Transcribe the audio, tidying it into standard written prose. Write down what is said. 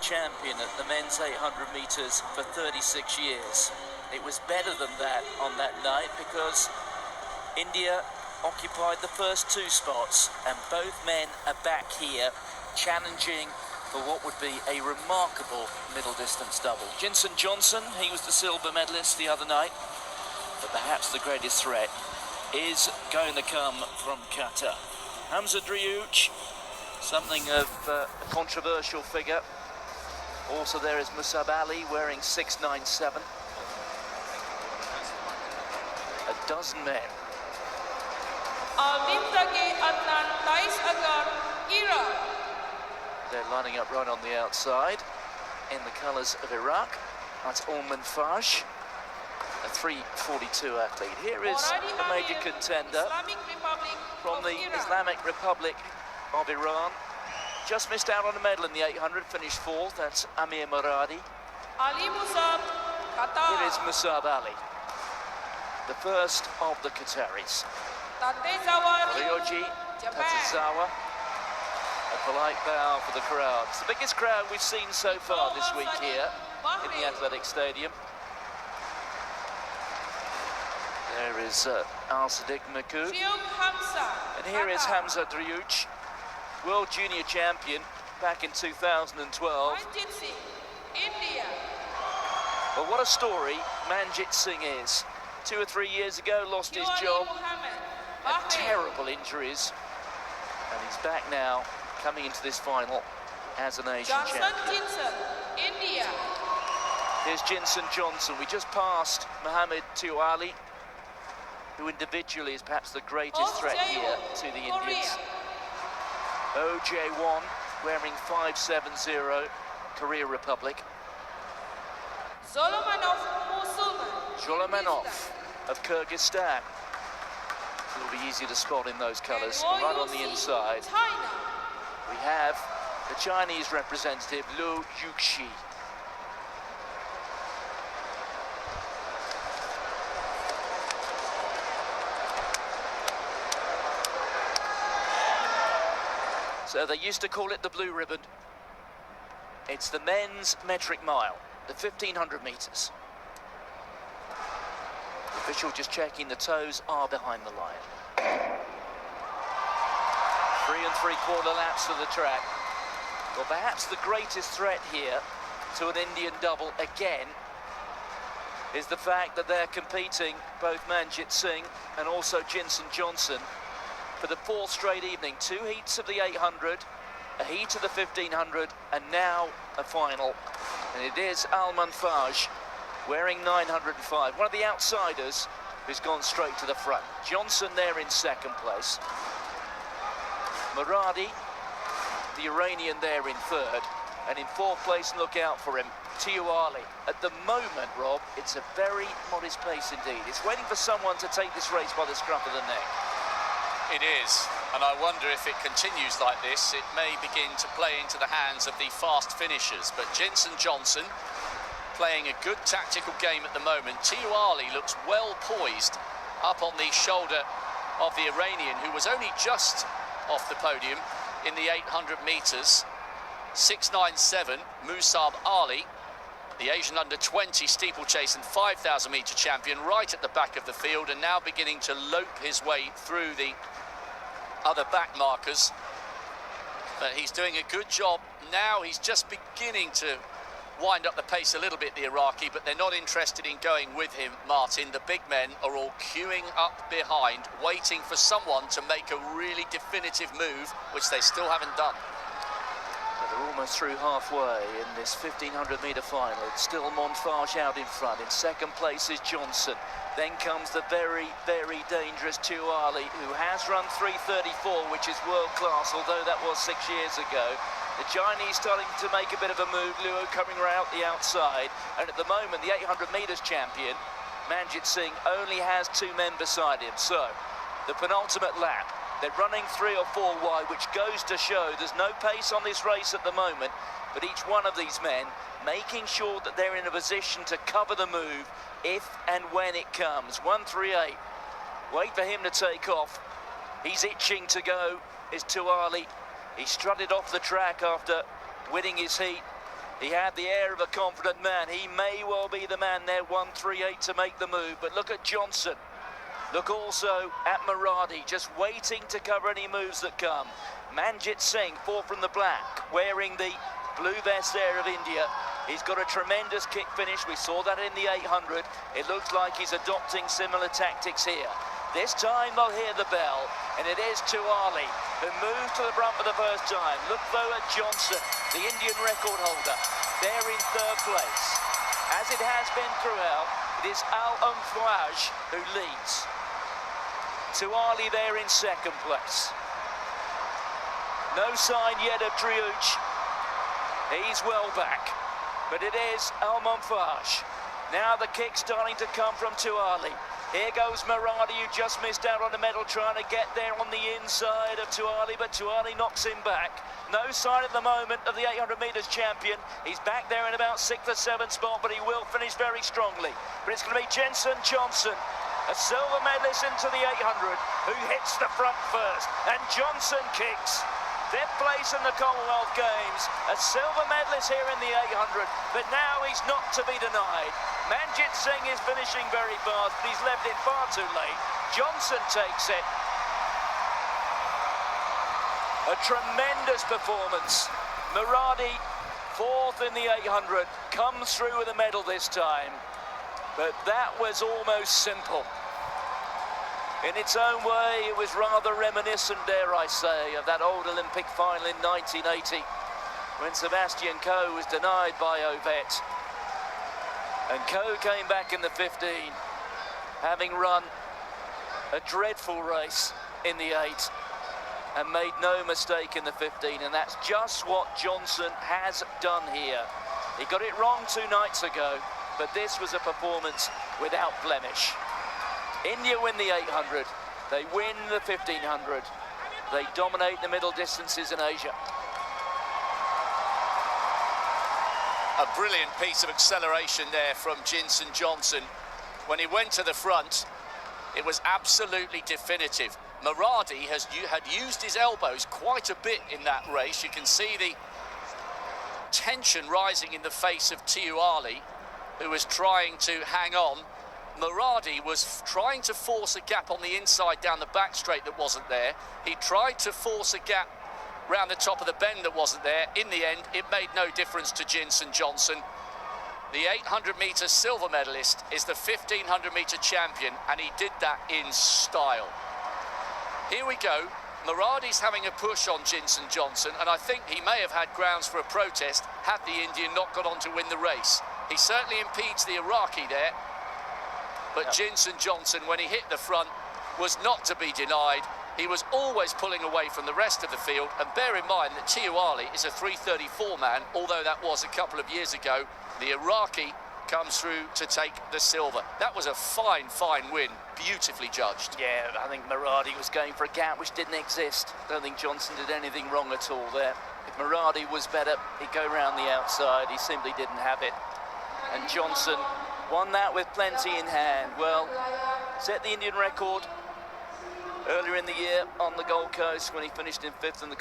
champion at the men's 800 metres for 36 years. It was better than that on that night because India occupied the first two spots, and both men are back here challenging for what would be a remarkable middle distance double. Jinson Johnson, he was the silver medalist the other night, but perhaps the greatest threat is going to come from Qatar. Hamza Driouch, something of a controversial figure. Also there is Musab Ali wearing 697. A dozen men. They're lining up right on the outside in the colours of Iraq. That's Faj, a 3:42 athlete. Here is a major contender from the Islamic Republic of Iran. Just missed out on a medal in the 800, finished fourth. That's Amir Moradi. Here is Musab Ali, the first of the Qataris. Ryoji Tatezawa. A polite bow for the crowd. It's the biggest crowd we've seen so far this week here in the athletic stadium. There is Al-Sadiq Maku. And here is Hamza Driouch, world junior champion back in 2012. But what a story Manjit Singh is. 2 or 3 years ago, lost his job, had terrible injuries, and he's back now, coming into this final as an Asian champion. Here's Jinson Johnson. We just passed Mohamed Tiwali, who individually is perhaps the greatest threat here to the Indians. OJ1 wearing 570, Korea Republic. Zolomanov of Kyrgyzstan. It'll be easy to spot in those colours, right on the inside. We have the Chinese representative, Liu Yuxi. So they used to call it the blue ribbon. It's the men's metric mile, the 1500 metres. The official just checking the toes are behind the line. 3 3/4 laps of the track. Well, perhaps the greatest threat here to an Indian double again is the fact that they're competing, both Manjit Singh and also Jinson Johnson, for the 4th straight evening. 2 heats of the 800, a heat of the 1500, and now a final. And it is Faj wearing 905, one of the outsiders who's gone straight to the front. Johnson there in 2nd place. Moradi, the Iranian, there in 3rd, and in 4th place, and look out for him, Tiwali. At the moment, Rob, it's a very modest pace indeed. It's waiting for someone to take this race by the scruff of the neck. It is, and I wonder if it continues like this, it may begin to play into the hands of the fast finishers. But Jinson Johnson playing a good tactical game at the moment. Tiwali looks well poised up on the shoulder of the Iranian, who was only just off the podium in the 800 metres. 697, Musab Ali, the Asian under-20 steeplechase and 5,000 metre champion, right at the back of the field, and now beginning to lope his way through the other back markers. But he's doing a good job now. He's just beginning to wind up the pace a little bit, the Iraqi, but they're not interested in going with him, Martin. The big men are all queuing up behind, waiting for someone to make a really definitive move, which they still haven't done. But they're almost through halfway in this 1500 metre final. It's still Monfage out in front. In 2nd place is Johnson. Then comes the very, very dangerous Tiwali, who has run 3:34, which is world class, although that was 6 years ago. The Chinese starting to make a bit of a move, Luo coming around the outside, and at the moment the 800 metres champion, Manjit Singh, only has 2 men beside him. So, the penultimate lap, they're running 3 or 4 wide, which goes to show there's no pace on this race at the moment, but each one of these men making sure that they're in a position to cover the move if and when it comes. 138, wait for him to take off. He's itching to go, is Tiwali. He strutted off the track after winning his heat He had the air of a confident man. He may well be the man there, 138 to make the move. But look at Johnson. Look also at Muradi, just waiting to cover any moves that come. Manjit Singh, fourth from the black, wearing the blue vest there of India. He's got a tremendous kick finish. We saw that in the 800. It looks like he's adopting similar tactics here. This time they'll hear the bell, and it is Tuali who moves to the front for the first time. Look though at Johnson, the Indian record holder, there in third place. As it has been throughout, it is Al-Umfwaj who leads. Tuali there in second place. No sign yet of Driouch. He's well back, but it is Al-Umfwaj. Now the kick starting to come from Tuali. Here goes Muradi, who just missed out on the medal, trying to get there on the inside of Tuali, but Tuali knocks him back. No sign at the moment of the 800 metres champion. He's back there in about 6th or 7th spot, but he will finish very strongly. But it's going to be Jinson Johnson, a silver medalist into the 800, who hits the front first. And Johnson kicks. 5th place in the Commonwealth Games, a silver medalist here in the 800, but now he's not to be denied. Manjit Singh is finishing very fast, but he's left it far too late. Johnson takes it. A tremendous performance. Muradi, 4th in the 800, comes through with a medal this time, but that was almost simple. In its own way, it was rather reminiscent, dare I say, of that old Olympic final in 1980 when Sebastian Coe was denied by Ovett. And Coe came back in the 15, having run a dreadful race in the 8 and made no mistake in the 15. And that's just what Johnson has done here. He got it wrong 2 nights ago, but this was a performance without blemish. India win the 800, they win the 1500, they dominate the middle distances in Asia. A brilliant piece of acceleration there from Jinson Johnson. When he went to the front, it was absolutely definitive. Muradi had used his elbows quite a bit in that race. You can see the tension rising in the face of Tuali, who was trying to hang on. Muradi was trying to force a gap on the inside down the back straight that wasn't there. He tried to force a gap round the top of the bend that wasn't there. In the end, it made no difference to Jinson Johnson. The 800-metre silver medalist is the 1500-metre champion, and he did that in style. Here we go. Muradi's having a push on Jinson Johnson, and I think he may have had grounds for a protest had the Indian not got on to win the race. He certainly impedes the Iraqi there. But Jinson Johnson, when he hit the front, was not to be denied. He was always pulling away from the rest of the field. And bear in mind that Tuali is a 3:34 man, although that was a couple of years ago. The Iraqi comes through to take the silver. That was a fine, fine win, beautifully judged. Yeah, I think Muradi was going for a gap which didn't exist. Don't think Johnson did anything wrong at all there. If Muradi was better, he'd go round the outside. He simply didn't have it. And Johnson won that with plenty in hand. Well, set the Indian record earlier in the year on the Gold Coast when he finished in 5th in the